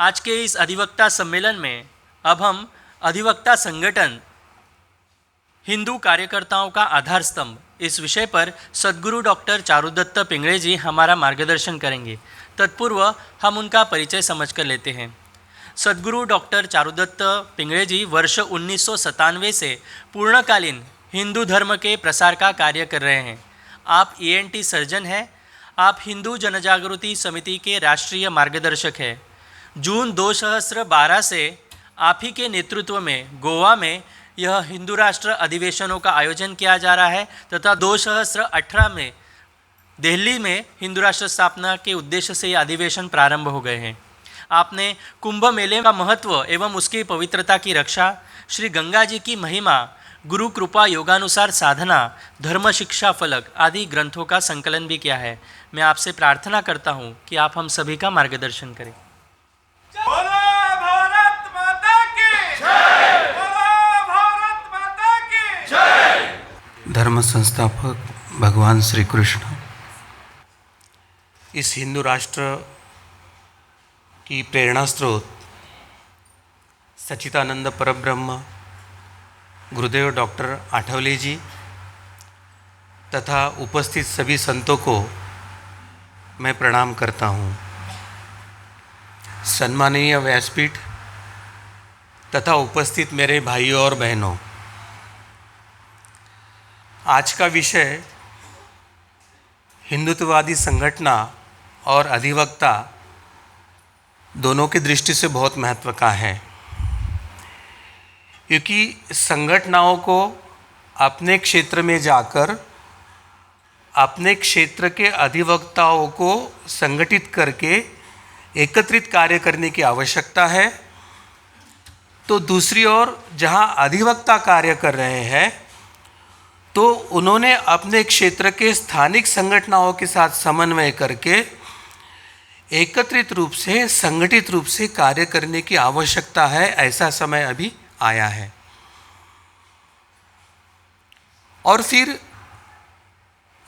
आज के इस अधिवक्ता सम्मेलन में अब हम अधिवक्ता संगठन हिंदू कार्यकर्ताओं का आधार स्तंभ इस विषय पर सद्गुरु डॉक्टर चारुदत्त पिंगळे जी हमारा मार्गदर्शन करेंगे। तत्पूर्व हम उनका परिचय समझ कर लेते हैं। सद्गुरु डॉक्टर चारुदत्त पिंगळे जी वर्ष 1997 से पूर्णकालीन हिंदू धर्म के प्रसार का कार्य कर रहे हैं। आप ENT सर्जन हैं। आप हिंदू जनजागृति समिति के राष्ट्रीय मार्गदर्शक हैं। जून 2012 से आप ही के नेतृत्व में गोवा में यह हिंदू राष्ट्र अधिवेशनों का आयोजन किया जा रहा है तथा 2018 में दिल्ली में हिंदू राष्ट्र स्थापना के उद्देश्य से ये अधिवेशन प्रारंभ हो गए हैं। आपने कुंभ मेले का महत्व एवं उसकी पवित्रता की रक्षा, श्री गंगा जी की महिमा, गुरु कृपा योगानुसार साधना, धर्म शिक्षा फलक आदि ग्रंथों का संकलन भी किया है। मैं आपसे प्रार्थना करता हूँ कि आप हम सभी का मार्गदर्शन करें। भारत माता की जय। भारत माता की जय। धर्म संस्थापक भगवान श्री कृष्ण इस हिंदू राष्ट्र की प्रेरणा स्रोत सच्चिदानंद परब्रह्म गुरुदेव डॉक्टर आठवले जी तथा उपस्थित सभी संतों को मैं प्रणाम करता हूँ। सम्माननीय व्यासपीठ तथा उपस्थित मेरे भाइयों और बहनों, आज का विषय हिंदुत्ववादी संगठना और अधिवक्ता दोनों की दृष्टि से बहुत महत्व का है, क्योंकि संगठनाओं को अपने क्षेत्र में जाकर अपने क्षेत्र के अधिवक्ताओं को संगठित करके एकत्रित कार्य करने की आवश्यकता है। तो दूसरी ओर जहां अधिवक्ता कार्य कर रहे हैं तो उन्होंने अपने क्षेत्र के स्थानिक संगठनों के साथ समन्वय करके एकत्रित रूप से संगठित रूप से कार्य करने की आवश्यकता है। ऐसा समय अभी आया है। और फिर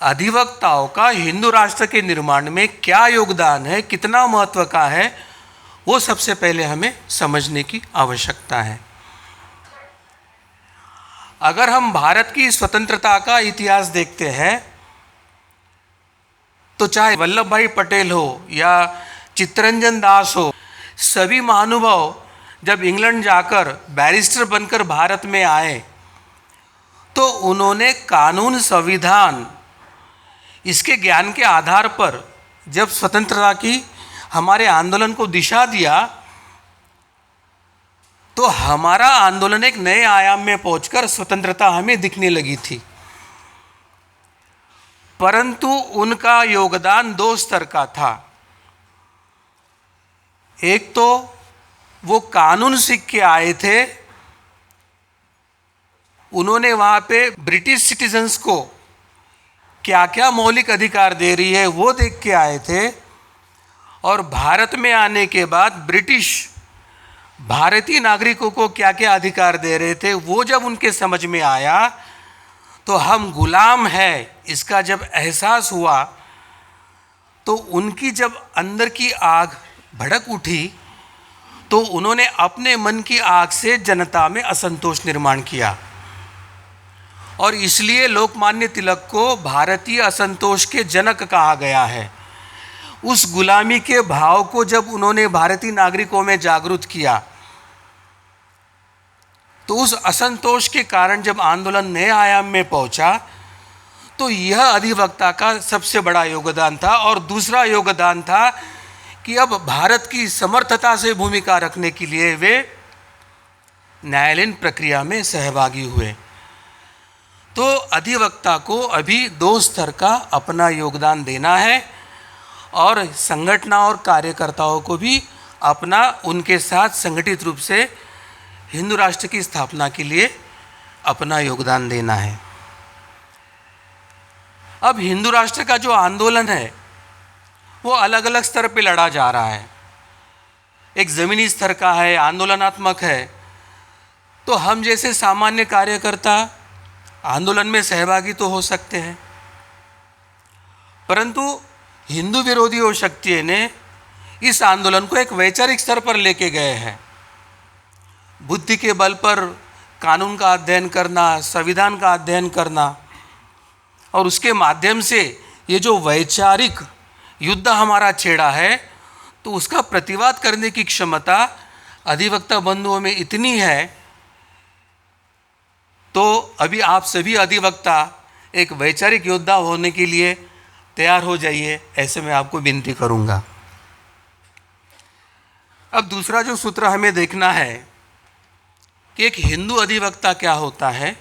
अधिवक्ताओं का हिंदू राष्ट्र के निर्माण में क्या योगदान है, कितना महत्व का है, वो सबसे पहले हमें समझने की आवश्यकता है। अगर हम भारत की स्वतंत्रता का इतिहास देखते हैं तो चाहे वल्लभ भाई पटेल हो या चित्तरंजन दास हो, सभी महानुभाव जब इंग्लैंड जाकर बैरिस्टर बनकर भारत में आए तो उन्होंने कानून, संविधान, इसके ज्ञान के आधार पर जब स्वतंत्रता की हमारे आंदोलन को दिशा दिया तो हमारा आंदोलन एक नए आयाम में पहुंचकर स्वतंत्रता हमें दिखने लगी थी। परंतु उनका योगदान दो स्तर का था। एक तो वो कानून सीख के आए थे, उन्होंने वहाँ पे ब्रिटिश सिटीजन्स को क्या क्या मौलिक अधिकार दे रही है वो देख के आए थे। और भारत में आने के बाद ब्रिटिश भारतीय नागरिकों को क्या क्या अधिकार दे रहे थे वो जब उनके समझ में आया तो हम गुलाम हैं इसका जब एहसास हुआ तो उनकी जब अंदर की आग भड़क उठी तो उन्होंने अपने मन की आग से जनता में असंतोष निर्माण किया। और इसलिए लोकमान्य तिलक को भारतीय असंतोष के जनक कहा गया है। उस गुलामी के भाव को जब उन्होंने भारतीय नागरिकों में जागृत किया तो उस असंतोष के कारण जब आंदोलन नए आयाम में पहुंचा तो यह अधिवक्ता का सबसे बड़ा योगदान था। और दूसरा योगदान था कि अब भारत की समर्थता से भूमिका रखने के लिए वे न्यायालयीन प्रक्रिया में सहभागी हुए। तो अधिवक्ता को अभी दो स्तर का अपना योगदान देना है और संगठन और कार्यकर्ताओं को भी अपना उनके साथ संगठित रूप से हिंदू राष्ट्र की स्थापना के लिए अपना योगदान देना है। अब हिंदू राष्ट्र का जो आंदोलन है वो अलग अलग स्तर पे लड़ा जा रहा है। एक ज़मीनी स्तर का है, आंदोलनात्मक है। तो हम जैसे सामान्य कार्यकर्ता आंदोलन में सहभागी तो हो सकते हैं, परंतु हिंदू विरोधी शक्तियों ने इस आंदोलन को एक वैचारिक स्तर पर लेके गए हैं। बुद्धि के बल पर कानून का अध्ययन करना, संविधान का अध्ययन करना और उसके माध्यम से ये जो वैचारिक युद्ध हमारा छेड़ा है, तो उसका प्रतिवाद करने की क्षमता अधिवक्ता बंधुओं में इतनी है। तो अभी आप सभी अधिवक्ता एक वैचारिक योद्धा होने के लिए तैयार हो जाइए, ऐसे मैं आपको विनती करूंगा। अब दूसरा जो सूत्र हमें देखना है कि एक हिंदू अधिवक्ता क्या होता है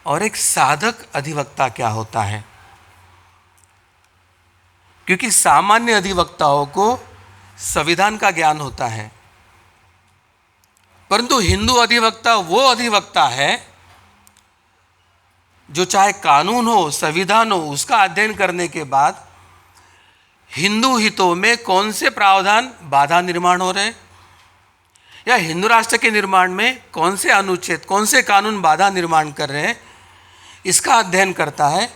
और एक साधक अधिवक्ता क्या होता है। क्योंकि सामान्य अधिवक्ताओं को संविधान का ज्ञान होता है, परंतु हिंदू अधिवक्ता वो अधिवक्ता है जो चाहे कानून हो, संविधान हो, उसका अध्ययन करने के बाद हिंदू हितों में कौन से प्रावधान बाधा निर्माण हो रहे हैं या हिंदू राष्ट्र के निर्माण में कौन से अनुच्छेद, कौन से कानून बाधा निर्माण कर रहे हैं, इसका अध्ययन करता है,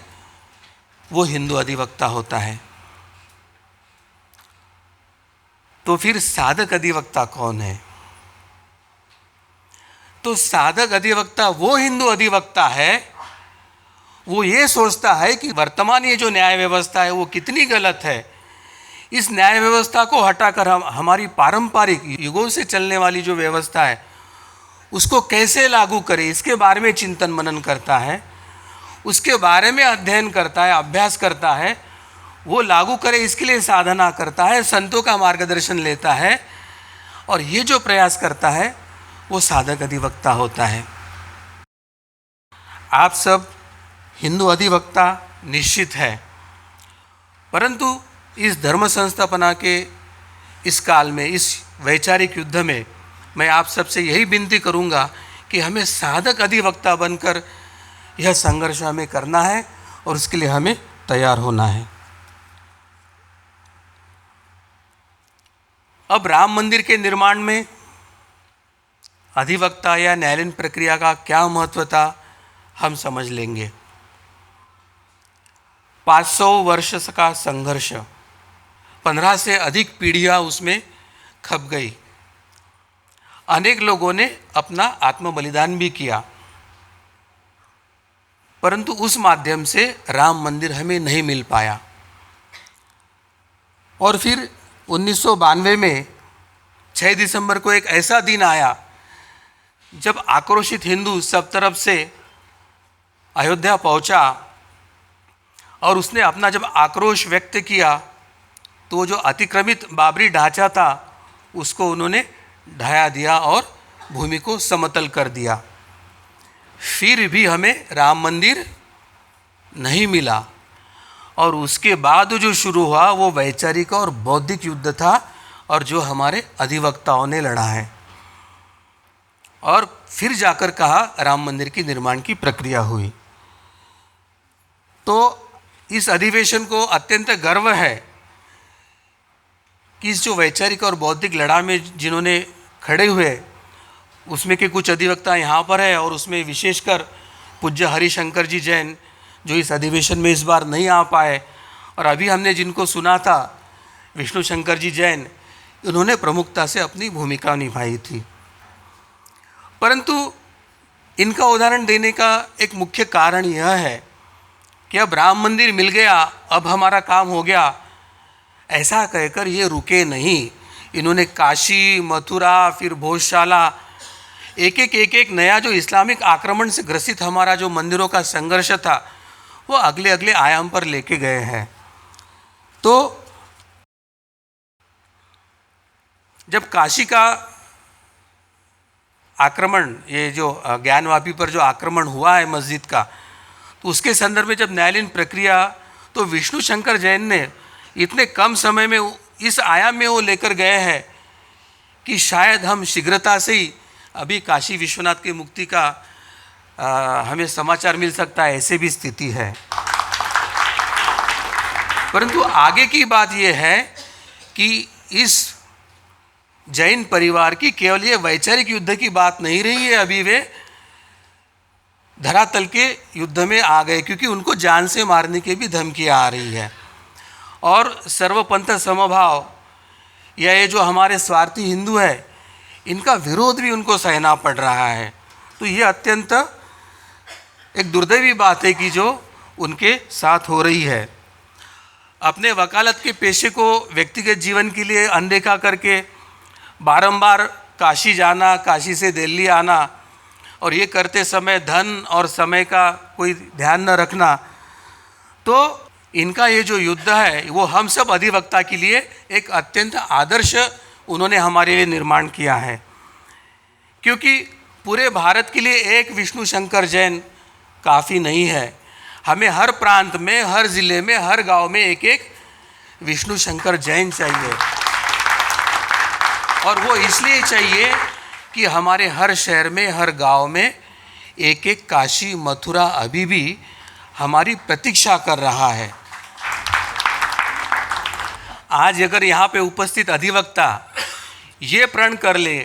वो हिंदू अधिवक्ता होता है। तो फिर साधक अधिवक्ता कौन है? तो साधक अधिवक्ता वो हिंदू अधिवक्ता है, वो ये सोचता है कि वर्तमान ये जो न्याय व्यवस्था है वो कितनी गलत है। इस न्याय व्यवस्था को हटाकर हम हमारी पारंपरिक युगों से चलने वाली जो व्यवस्था है उसको कैसे लागू करें, इसके बारे में चिंतन मनन करता है, उसके बारे में अध्ययन करता है, अभ्यास करता है, वो लागू करे इसके लिए साधना करता है, संतों का मार्गदर्शन लेता है, और ये जो प्रयास करता है वो साधक अधिवक्ता होता है। आप सब हिंदू अधिवक्ता निश्चित है, परंतु इस धर्म संस्थापना के इस काल में, इस वैचारिक युद्ध में मैं आप सबसे यही विनती करूंगा कि हमें साधक अधिवक्ता बनकर यह संघर्ष हमें करना है और उसके लिए हमें तैयार होना है। अब राम मंदिर के निर्माण में अधिवक्ता या न्यायालयीन प्रक्रिया का क्या महत्व था, हम समझ लेंगे। 500 वर्ष का संघर्ष, 15 से अधिक पीढ़ियां उसमें खप गई। अनेक लोगों ने अपना आत्म बलिदान भी किया, परंतु उस माध्यम से राम मंदिर हमें नहीं मिल पाया। और फिर 1992 में 6 दिसंबर को एक ऐसा दिन आया जब आक्रोशित हिंदू सब तरफ से अयोध्या पहुंचा, और उसने अपना जब आक्रोश व्यक्त किया तो वो जो अतिक्रमित बाबरी ढांचा था उसको उन्होंने ढाया दिया और भूमि को समतल कर दिया। फिर भी हमें राम मंदिर नहीं मिला, और उसके बाद जो शुरू हुआ वो वैचारिक और बौद्धिक युद्ध था, और जो हमारे अधिवक्ताओं ने लड़ा है, और फिर जाकर कहा राम मंदिर की निर्माण की प्रक्रिया हुई। तो इस अधिवेशन को अत्यंत गर्व है कि इस जो वैचारिक और बौद्धिक लड़ाई में जिन्होंने खड़े हुए, उसमें के कुछ अधिवक्ता यहाँ पर है, और उसमें विशेषकर पूज्य हरिशंकर जी जैन जो इस अधिवेशन में इस बार नहीं आ पाए, और अभी हमने जिनको सुना था विष्णु शंकर जी जैन, उन्होंने प्रमुखता से अपनी भूमिका निभाई थी। परंतु इनका उदाहरण देने का एक मुख्य कारण यह है कि अब राम मंदिर मिल गया, अब हमारा काम हो गया, ऐसा कहकर ये रुके नहीं। इन्होंने काशी, मथुरा, फिर भोजशाला, एक एक नया जो इस्लामिक आक्रमण से ग्रसित हमारा जो मंदिरों का संघर्ष था वो अगले अगले आयाम पर लेके गए हैं। तो जब काशी का आक्रमण, ये जो ज्ञानवापी पर जो आक्रमण हुआ है मस्जिद का, तो उसके संदर्भ में जब न्यायालयीन प्रक्रिया, तो विष्णु शंकर जैन ने इतने कम समय में इस आयाम में वो लेकर गए हैं कि शायद हम शीघ्रता से ही अभी काशी विश्वनाथ की मुक्ति का हमें समाचार मिल सकता है, ऐसे भी स्थिति है। परंतु आगे की बात यह है कि इस जैन परिवार की केवल ये वैचारिक युद्ध की बात नहीं रही है, अभी वे धरातल के युद्ध में आ गए, क्योंकि उनको जान से मारने की भी धमकियां आ रही है। और सर्वपंथ समभाव या ये जो हमारे स्वार्थी हिंदू है, इनका विरोध भी उनको सहना पड़ रहा है। तो ये अत्यंत एक दुर्दैवी बात है कि जो उनके साथ हो रही है। अपने वकालत के पेशे को व्यक्तिगत जीवन के लिए अनदेखा करके बारंबार काशी जाना, काशी से दिल्ली आना, और ये करते समय धन और समय का कोई ध्यान न रखना, तो इनका ये जो युद्ध है वो हम सब अधिवक्ता के लिए एक अत्यंत आदर्श उन्होंने हमारे लिए निर्माण किया है। क्योंकि पूरे भारत के लिए एक विष्णु शंकर जैन काफ़ी नहीं है, हमें हर प्रांत में, हर ज़िले में, हर गांव में एक एक विष्णु शंकर जैन चाहिए। और वो इसलिए चाहिए कि हमारे हर शहर में, हर गांव में एक एक काशी, मथुरा अभी भी हमारी प्रतीक्षा कर रहा है। आज अगर यहाँ पे उपस्थित अधिवक्ता ये प्रण कर ले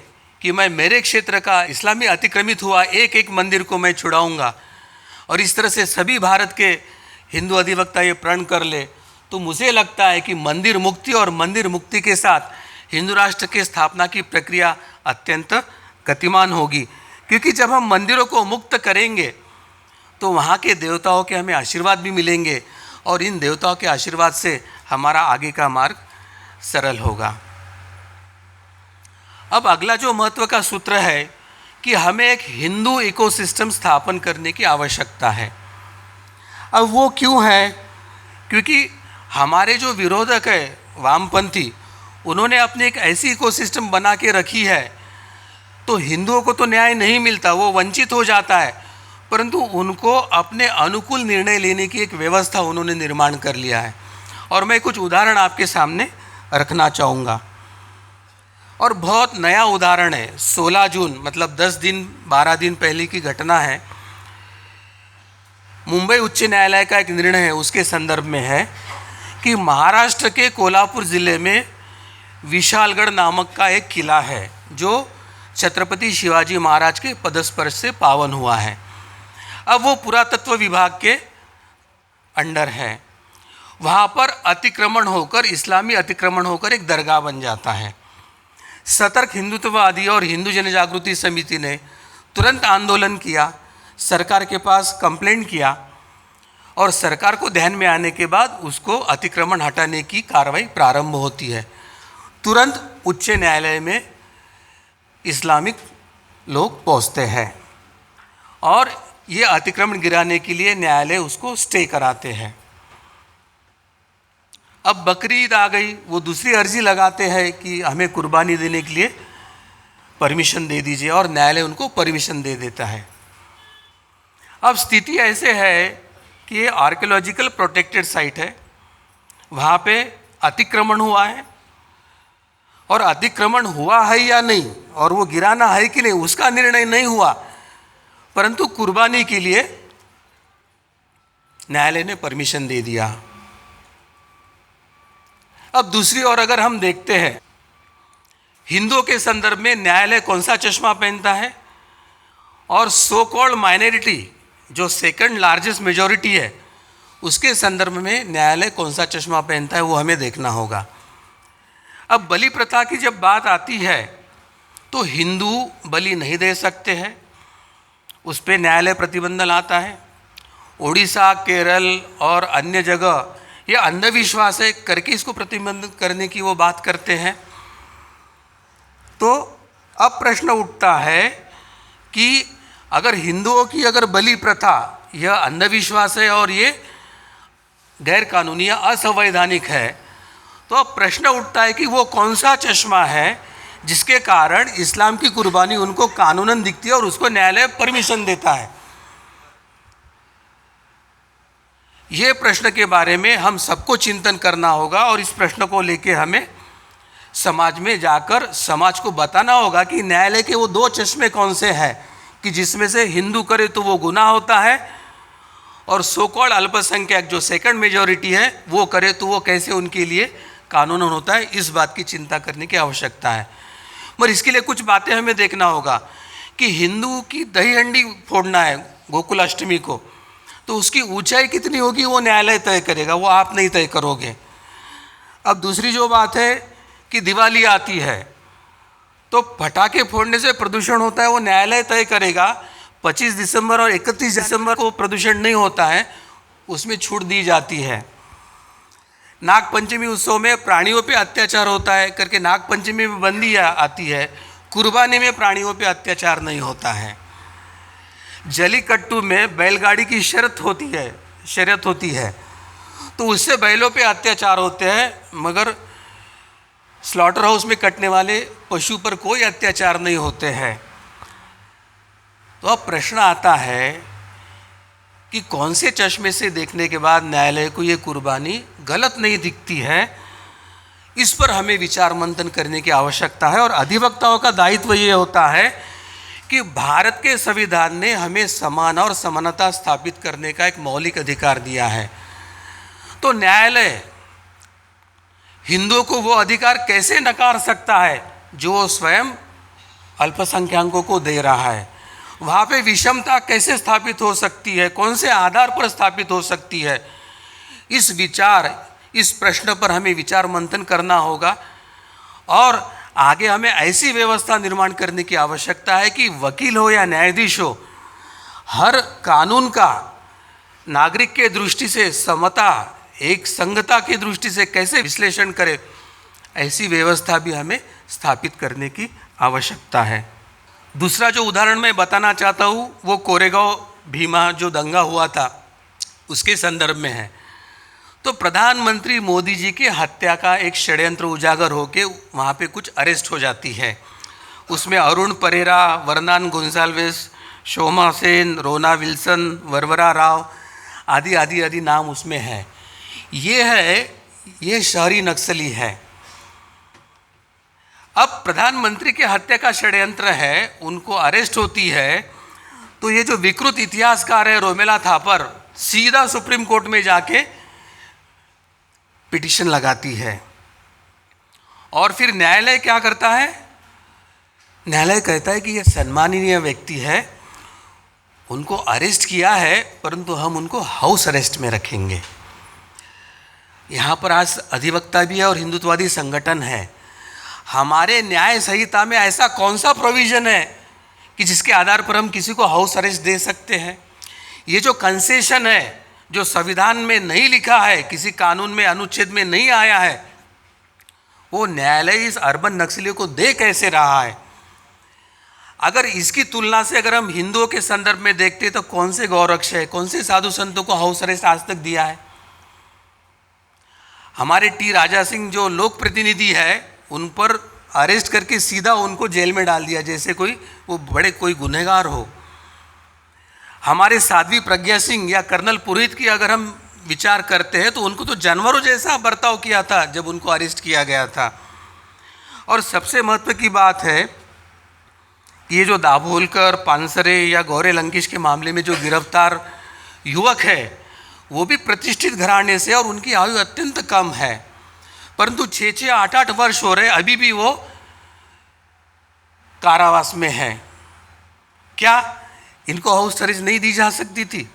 कि मैं मेरे क्षेत्र का इस्लामी अतिक्रमित हुआ एक एक मंदिर को मैं छुड़ाऊंगा, और इस तरह से सभी भारत के हिंदू अधिवक्ता ये प्रण कर ले, तो मुझे लगता है कि मंदिर मुक्ति और मंदिर मुक्ति के साथ हिंदू राष्ट्र की स्थापना की प्रक्रिया अत्यंत गतिमान होगी। क्योंकि जब हम मंदिरों को मुक्त करेंगे तो वहाँ के देवताओं के हमें आशीर्वाद भी मिलेंगे, और इन देवताओं के आशीर्वाद से हमारा आगे का मार्ग सरल होगा। अब अगला जो महत्व का सूत्र है कि हमें एक हिंदू इकोसिस्टम स्थापन करने की आवश्यकता है। अब वो क्यों है? क्योंकि हमारे जो विरोधक है वामपंथी, उन्होंने अपने एक ऐसी इकोसिस्टम बना के रखी है, तो हिंदुओं को तो न्याय नहीं मिलता, वो वंचित हो जाता है, परंतु उनको अपने अनुकूल निर्णय लेने की एक व्यवस्था उन्होंने निर्माण कर लिया है। और मैं कुछ उदाहरण आपके सामने रखना चाहूँगा, और बहुत नया उदाहरण है। 16 जून मतलब 12 दिन पहले की घटना है। मुंबई उच्च न्यायालय का एक निर्णय है, उसके संदर्भ में है कि महाराष्ट्र के कोल्हापुर ज़िले में विशालगढ़ नामक का एक किला है जो छत्रपति शिवाजी महाराज के पदस्पर्श से पावन हुआ है। अब वो पुरातत्व विभाग के अंडर है। वहाँ पर अतिक्रमण होकर, इस्लामी अतिक्रमण होकर एक दरगाह बन जाता है। सतर्क हिंदुत्ववादी और हिंदू जनजागृति समिति ने तुरंत आंदोलन किया, सरकार के पास कंप्लेंट किया, और सरकार को ध्यान में आने के बाद उसको अतिक्रमण हटाने की कार्रवाई प्रारंभ होती है। तुरंत उच्च न्यायालय में इस्लामिक लोग पहुंचते हैं और ये अतिक्रमण गिराने के लिए न्यायालय उसको स्टे कराते हैं। अब बकरी ईद आ गई, वो दूसरी अर्जी लगाते हैं कि हमें कुर्बानी देने के लिए परमिशन दे दीजिए, और न्यायालय उनको परमिशन दे देता है। अब स्थिति ऐसे है कि ये आर्कियोलॉजिकल प्रोटेक्टेड साइट है, वहाँ पे अतिक्रमण हुआ है, और अतिक्रमण हुआ है या नहीं और वो गिराना है कि नहीं उसका निर्णय नहीं हुआ, परंतु कुर्बानी के लिए न्यायालय ने परमिशन दे दिया। अब दूसरी ओर अगर हम देखते हैं हिंदुओं के संदर्भ में न्यायालय कौन सा चश्मा पहनता है, और सो कॉल्ड माइनॉरिटी जो सेकंड लार्जेस्ट मेजॉरिटी है उसके संदर्भ में न्यायालय कौन सा चश्मा पहनता है, वो हमें देखना होगा। अब बलि प्रथा की जब बात आती है तो हिंदू बलि नहीं दे सकते हैं, उस पर न्यायालय प्रतिबंध लाता है। उड़ीसा, केरल और अन्य जगह ये अंधविश्वास है करके इसको प्रतिबंधित करने की वो बात करते हैं। तो अब प्रश्न उठता है कि अगर हिंदुओं की अगर बलि प्रथा यह अंधविश्वास है और ये गैर कानूनी या असंवैधानिक है, तो अब प्रश्न उठता है कि वो कौन सा चश्मा है जिसके कारण इस्लाम की कुर्बानी उनको कानूनन दिखती है और उसको न्यायालय परमिशन देता है। ये प्रश्न के बारे में हम सबको चिंतन करना होगा, और इस प्रश्न को लेके हमें समाज में जाकर समाज को बताना होगा कि न्यायालय के वो दो चश्मे कौन से हैं कि जिसमें से हिंदू करे तो वो गुनाह होता है, और सो कॉल्ड अल्पसंख्यक जो सेकंड मेजॉरिटी है वो करे तो वो कैसे उनके लिए कानूनन होता है। इस बात की चिंता करने की आवश्यकता है। मगर इसके लिए कुछ बातें हमें देखना होगा कि हिंदू की दही हंडी फोड़ना है गोकुलाष्टमी को, तो उसकी ऊंचाई कितनी होगी वो न्यायालय तय करेगा, वो आप नहीं तय करोगे। अब दूसरी जो बात है कि दिवाली आती है तो पटाखे फोड़ने से प्रदूषण होता है, वो न्यायालय तय करेगा। 25 दिसंबर और 31 दिसंबर को प्रदूषण नहीं होता है, उसमें छूट दी जाती है। नाग पंचमी उत्सव में प्राणियों पे अत्याचार होता है करके नाग पंचमी में बंदी आती है, कुर्बानी में प्राणियों पे अत्याचार नहीं होता है। जलीकट्टू में बैलगाड़ी की शर्यत होती है तो उससे बैलों पे अत्याचार होते हैं, मगर स्लॉटर हाउस में कटने वाले पशु पर कोई अत्याचार नहीं होते हैं। तो अब प्रश्न आता है कि कौन से चश्मे से देखने के बाद न्यायालय को ये कुर्बानी गलत नहीं दिखती है। इस पर हमें विचार मंथन करने की आवश्यकता है और अधिवक्ताओं का दायित्व ये होता है कि भारत के संविधान ने हमें समान और समानता स्थापित करने का एक मौलिक अधिकार दिया है, तो न्यायालय हिंदुओं को वो अधिकार कैसे नकार सकता है जो वो स्वयं अल्पसंख्यकों को दे रहा है। वहाँ पे विषमता कैसे स्थापित हो सकती है, कौन से आधार पर स्थापित हो सकती है। इस प्रश्न पर हमें विचार मंथन करना होगा और आगे हमें ऐसी व्यवस्था निर्माण करने की आवश्यकता है कि वकील हो या न्यायाधीश हो, हर कानून का नागरिक के दृष्टि से समता, एक संगता की दृष्टि से कैसे विश्लेषण करे, ऐसी व्यवस्था भी हमें स्थापित करने की आवश्यकता है। दूसरा जो उदाहरण मैं बताना चाहता हूँ वो कोरेगांव भीमा जो दंगा हुआ था उसके संदर्भ में है। तो प्रधानमंत्री मोदी जी की हत्या का एक षड्यंत्र उजागर होके वहाँ पे कुछ अरेस्ट हो जाती है। उसमें अरुण परेरा, वर्नान गोंसाल्वेस, शोमा सेन, रोना विल्सन, वरवरा राव आदि नाम उसमें है। ये शहरी नक्सली है। अब प्रधानमंत्री की हत्या का षड्यंत्र है, उनको अरेस्ट होती है तो ये जो विकृत इतिहासकार है रोमेला थापर सीधा सुप्रीम कोर्ट में जाके पिटीशन लगाती है और फिर न्यायालय क्या करता है, न्यायालय कहता है कि ये सम्माननीय व्यक्ति है, उनको अरेस्ट किया है परंतु हम उनको हाउस अरेस्ट में रखेंगे। यहाँ पर आज अधिवक्ता भी है और हिंदुत्ववादी संगठन है। हमारे न्याय संहिता में ऐसा कौन सा प्रोविज़न है कि जिसके आधार पर हम किसी को हाउस अरेस्ट दे सकते हैं। ये जो कंसेशन है जो संविधान में नहीं लिखा है, किसी कानून में अनुच्छेद में नहीं आया है, वो न्यायालय इस अर्बन नक्सलियों को दे कैसे रहा है। अगर इसकी तुलना से अगर हम हिंदुओं के संदर्भ में देखते तो कौन से गौरक्ष है, कौन से साधु संतों को हाउस अरेस्ट आज तक दिया है। हमारे टी राजा सिंह जो लोक प्रतिनिधि है उन पर अरेस्ट करके सीधा उनको जेल में डाल दिया जैसे कोई गुनहगार हो। हमारे साध्वी प्रज्ञा सिंह या कर्नल पुरोहित की अगर हम विचार करते हैं तो उनको तो जानवरों जैसा बर्ताव किया था जब उनको अरेस्ट किया गया था। और सबसे महत्व की बात है ये जो दाभोलकर, पानसरे या गौरे लंकेश के मामले में जो गिरफ्तार युवक है वो भी प्रतिष्ठित घराने से और उनकी आयु अत्यंत कम है, परंतु 6-6, 8-8 वर्ष हो रहे अभी भी वो कारावास में है। क्या इनको हाउस अरेस्ट नहीं दी जा सकती थी?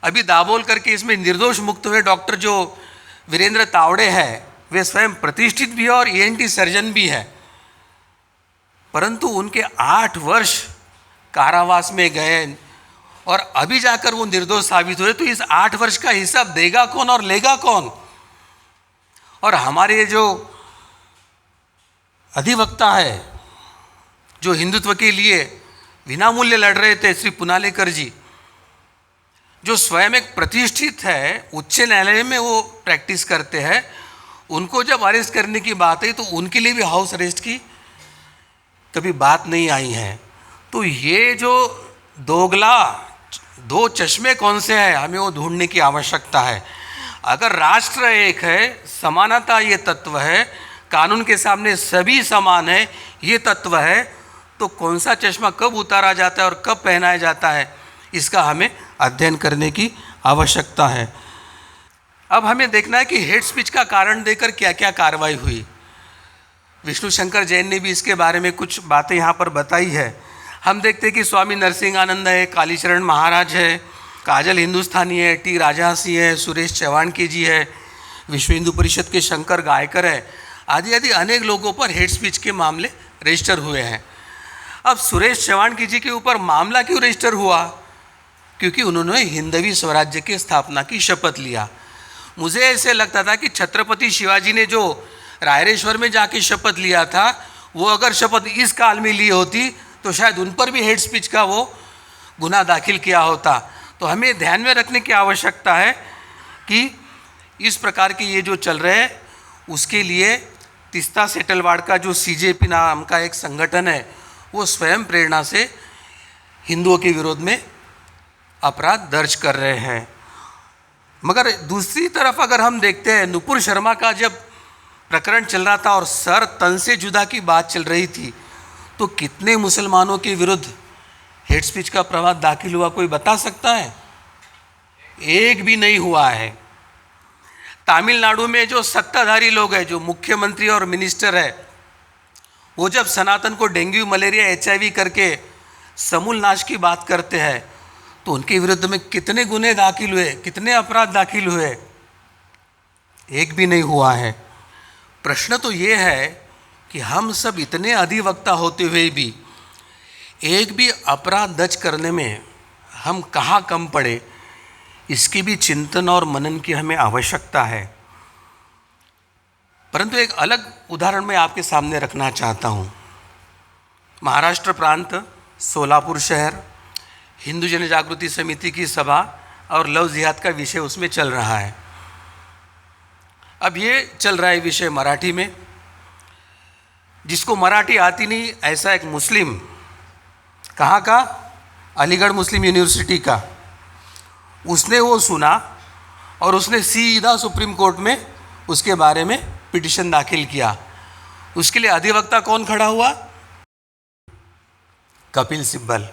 अभी दाभोलकर के इसमें निर्दोष मुक्त हुए डॉक्टर जो वीरेंद्र तावड़े हैं वे स्वयं प्रतिष्ठित भी है और ENT सर्जन भी है, परंतु उनके 8 वर्ष कारावास में गए और अभी जाकर वो निर्दोष साबित हुए। तो इस 8 वर्ष का हिसाब देगा कौन और लेगा कौन? और हमारे जो अधिवक्ता है जो हिंदुत्व के लिए विनामूल्य लड़ रहे थे, श्री पुनालेकर जी, जो स्वयं एक प्रतिष्ठित है, उच्च न्यायालय में वो प्रैक्टिस करते हैं, उनको जब अरेस्ट करने की बात है तो उनके लिए भी हाउस अरेस्ट की कभी बात नहीं आई है। तो ये जो दो चश्मे कौन से हैं हमें वो ढूंढने की आवश्यकता है। अगर राष्ट्र एक है, समानता ये तत्व है, कानून के सामने सभी समान है ये तत्व है, तो कौन सा चश्मा कब उतारा जाता है और कब पहनाया जाता है इसका हमें अध्ययन करने की आवश्यकता है। अब हमें देखना है कि हेट स्पीच का कारण देकर क्या क्या कार्रवाई हुई। विष्णु शंकर जैन ने भी इसके बारे में कुछ बातें यहाँ पर बताई है। हम देखते हैं कि स्वामी नरसिंहानंद है, कालीचरण महाराज है, काजल हिंदुस्तानी है, टी राजहंसी है, सुरेश चौहान के जी है, विश्व हिंदू परिषद के शंकर गायकर है, आदि आदि अनेक लोगों पर हेट स्पीच के मामले रजिस्टर हुए हैं। अब सुरेश चव्हाण जी के ऊपर मामला क्यों रजिस्टर हुआ? क्योंकि उन्होंने हिंदवी स्वराज्य की स्थापना की शपथ लिया। मुझे ऐसे लगता था कि छत्रपति शिवाजी ने जो रायरेश्वर में जाके शपथ लिया था, वो अगर शपथ इस काल में ली होती तो शायद उन पर भी हेट स्पीच का वो गुनाह दाखिल किया होता। तो हमें ध्यान में रखने की आवश्यकता है कि इस प्रकार के ये जो चल रहे हैं, उसके लिए तीस्ता सेटलवाड़ का जो CJP नाम का एक संगठन है, वो स्वयं प्रेरणा से हिंदुओं के विरोध में अपराध दर्ज कर रहे हैं। मगर दूसरी तरफ अगर हम देखते हैं, नुपुर शर्मा का जब प्रकरण चल रहा था और सर तन से जुदा की बात चल रही थी, तो कितने मुसलमानों के विरुद्ध हेट स्पीच का प्रभाव दाखिल हुआ, कोई बता सकता है? एक भी नहीं हुआ है। तमिलनाडु में जो सत्ताधारी लोग हैं, जो मुख्यमंत्री और मिनिस्टर है, वो जब सनातन को डेंगू, मलेरिया, HIV करके समूल नाश की बात करते हैं, तो उनके विरुद्ध में कितने गुने दाखिल हुए, कितने अपराध दाखिल हुए? एक भी नहीं हुआ है। प्रश्न तो ये है कि हम सब इतने अधिवक्ता होते हुए भी एक भी अपराध दर्ज करने में हम कहाँ कम पड़े, इसकी भी चिंतन और मनन की हमें आवश्यकता है। परंतु एक अलग उदाहरण मैं आपके सामने रखना चाहता हूँ। महाराष्ट्र प्रांत, सोलापुर शहर, हिंदू जन जागृति समिति की सभा और लव जिहाद का विषय उसमें चल रहा है। अब ये चल रहा है विषय मराठी में। जिसको मराठी आती नहीं, ऐसा एक मुस्लिम, कहाँ का? अलीगढ़ मुस्लिम यूनिवर्सिटी का, उसने वो सुना और उसने सीधा सुप्रीम कोर्ट में उसके बारे में पिटीशन दाखिल किया। उसके लिए अधिवक्ता कौन खड़ा हुआ? कपिल सिब्बल।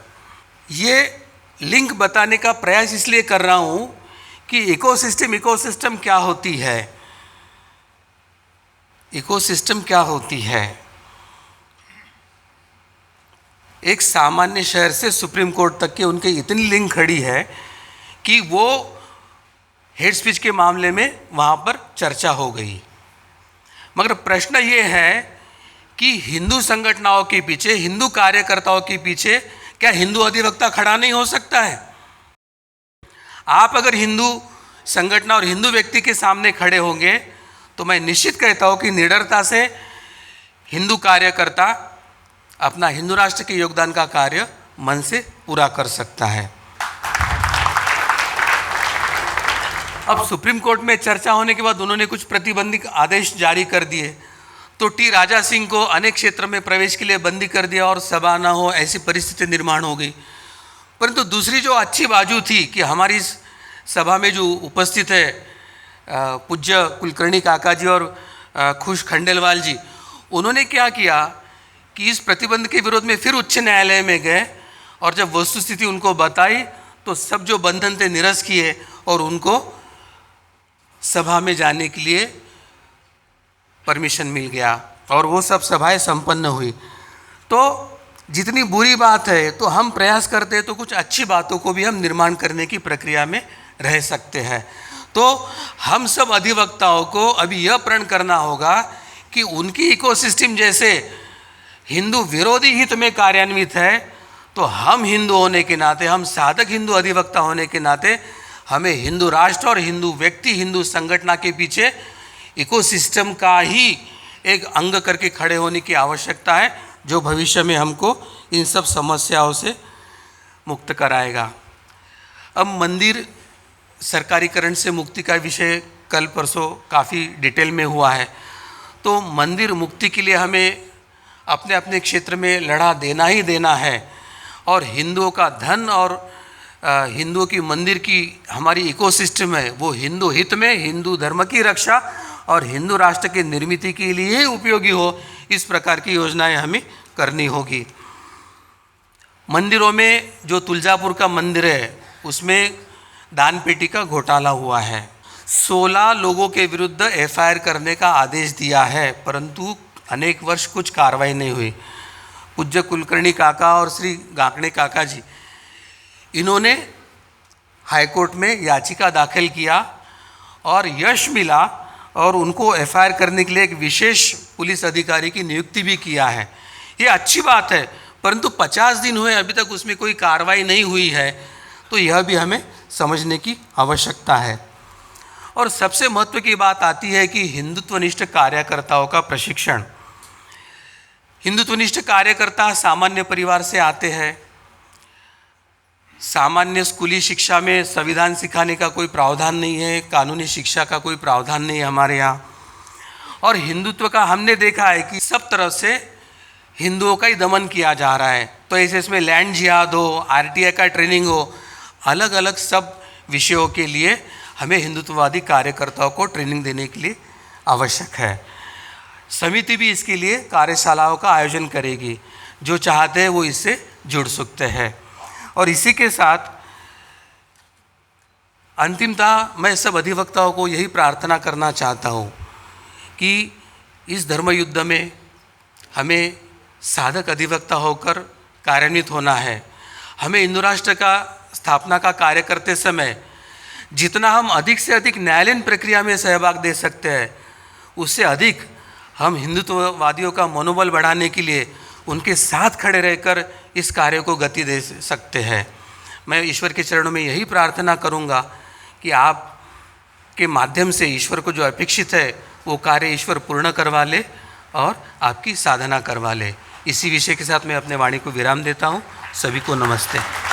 ये लिंक बताने का प्रयास इसलिए कर रहा हूँ कि इकोसिस्टम क्या होती है। इकोसिस्टम क्या होती है? एक सामान्य शहर से सुप्रीम कोर्ट तक के उनके इतनी लिंक खड़ी है कि वो हेट स्पीच के मामले में वहाँ पर चर्चा हो गई। मगर प्रश्न ये है कि हिंदू संगठनों के पीछे, हिंदू कार्यकर्ताओं के पीछे क्या हिंदू अधिवक्ता खड़ा नहीं हो सकता है? आप अगर हिंदू संगठन और हिंदू व्यक्ति के सामने खड़े होंगे तो मैं निश्चित कहता हूँ कि निडरता से हिंदू कार्यकर्ता अपना हिंदू राष्ट्र के योगदान का कार्य मन से पूरा कर सकता है। अब सुप्रीम कोर्ट में चर्चा होने के बाद उन्होंने कुछ प्रतिबंधित आदेश जारी कर दिए, तो टी राजा सिंह को अनेक क्षेत्र में प्रवेश के लिए बंदी कर दिया और सभा ना हो, ऐसी परिस्थिति निर्माण हो गई। परंतु दूसरी जो अच्छी बाजू थी कि हमारी इस सभा में जो उपस्थित है पूज्य कुलकर्णी काका जी और खुश खंडेलवाल जी, उन्होंने क्या किया कि इस प्रतिबंध के विरोध में फिर उच्च न्यायालय में गए और जब वस्तुस्थिति उनको बताई तो सब जो बंधन थे निरस्त किए और उनको सभा में जाने के लिए परमिशन मिल गया और वो सब सभाएं संपन्न हुई। तो जितनी बुरी बात है तो हम प्रयास करते हैं तो कुछ अच्छी बातों को भी हम निर्माण करने की प्रक्रिया में रह सकते हैं। तो हम सब अधिवक्ताओं को अभी यह प्रण करना होगा कि उनकी इकोसिस्टम जैसे हिंदू विरोधी हित में कार्यान्वित है, तो हम हिंदू होने के नाते, हम साधक हिंदू अधिवक्ता होने के नाते हमें हिंदू राष्ट्र और हिंदू व्यक्ति, हिंदू संगठन के पीछे इकोसिस्टम का ही एक अंग करके खड़े होने की आवश्यकता है, जो भविष्य में हमको इन सब समस्याओं से मुक्त कराएगा। अब मंदिर सरकारीकरण से मुक्ति का विषय कल परसों काफ़ी डिटेल में हुआ है। तो मंदिर मुक्ति के लिए हमें अपने अपने क्षेत्र में लड़ा देना ही देना है और हिंदुओं का धन और हिंदुओं की मंदिर की हमारी इकोसिस्टम है वो हिंदू हित में, हिंदू धर्म की रक्षा और हिंदू राष्ट्र की निर्मित के लिए उपयोगी हो, इस प्रकार की योजनाएं हमें करनी होगी। मंदिरों में जो तुलजापुर का मंदिर है उसमें दान पेटी का घोटाला हुआ है। 16 लोगों के विरुद्ध FIR करने का आदेश दिया है, परंतु अनेक वर्ष कुछ कार्रवाई नहीं हुई। पूज्य कुलकर्णी काका और श्री गाकणे काका जी, इन्होंने हाईकोर्ट में याचिका दाखिल किया और यश मिला और उनको FIR करने के लिए एक विशेष पुलिस अधिकारी की नियुक्ति भी किया है। ये अच्छी बात है, परंतु 50 दिन हुए अभी तक उसमें कोई कार्रवाई नहीं हुई है, तो यह भी हमें समझने की आवश्यकता है। और सबसे महत्व की बात आती है कि हिंदुत्वनिष्ठ कार्यकर्ताओं का प्रशिक्षण। हिंदुत्वनिष्ठ कार्यकर्ता सामान्य परिवार से आते हैं। सामान्य स्कूली शिक्षा में संविधान सिखाने का कोई प्रावधान नहीं है, कानूनी शिक्षा का कोई प्रावधान नहीं है हमारे यहाँ। और हिंदुत्व का हमने देखा है कि सब तरफ से हिंदुओं का ही दमन किया जा रहा है। तो ऐसे इसमें लैंड जिहाद हो, RTI का ट्रेनिंग हो, अलग अलग सब विषयों के लिए हमें हिंदुत्ववादी कार्यकर्ताओं को ट्रेनिंग देने के लिए आवश्यक है। समिति भी इसके लिए कार्यशालाओं का आयोजन करेगी। जो चाहते हैं वो इससे जुड़ सकते हैं। और इसी के साथ अंतिमतः मैं सब अधिवक्ताओं को यही प्रार्थना करना चाहता हूँ कि इस धर्म युद्ध में हमें साधक अधिवक्ता होकर कार्यान्वित होना है। हमें हिंदू राष्ट्र का स्थापना का कार्य करते समय जितना हम अधिक से अधिक न्यायालयीन प्रक्रिया में सहभाग दे सकते हैं, उससे अधिक हम हिंदुत्ववादियों का मनोबल बढ़ाने के लिए उनके साथ खड़े रहकर इस कार्य को गति दे सकते हैं। मैं ईश्वर के चरणों में यही प्रार्थना करूंगा कि आप के माध्यम से ईश्वर को जो अपेक्षित है वो कार्य ईश्वर पूर्ण करवा ले और आपकी साधना करवा ले। इसी विषय के साथ मैं अपने वाणी को विराम देता हूँ। सभी को नमस्ते।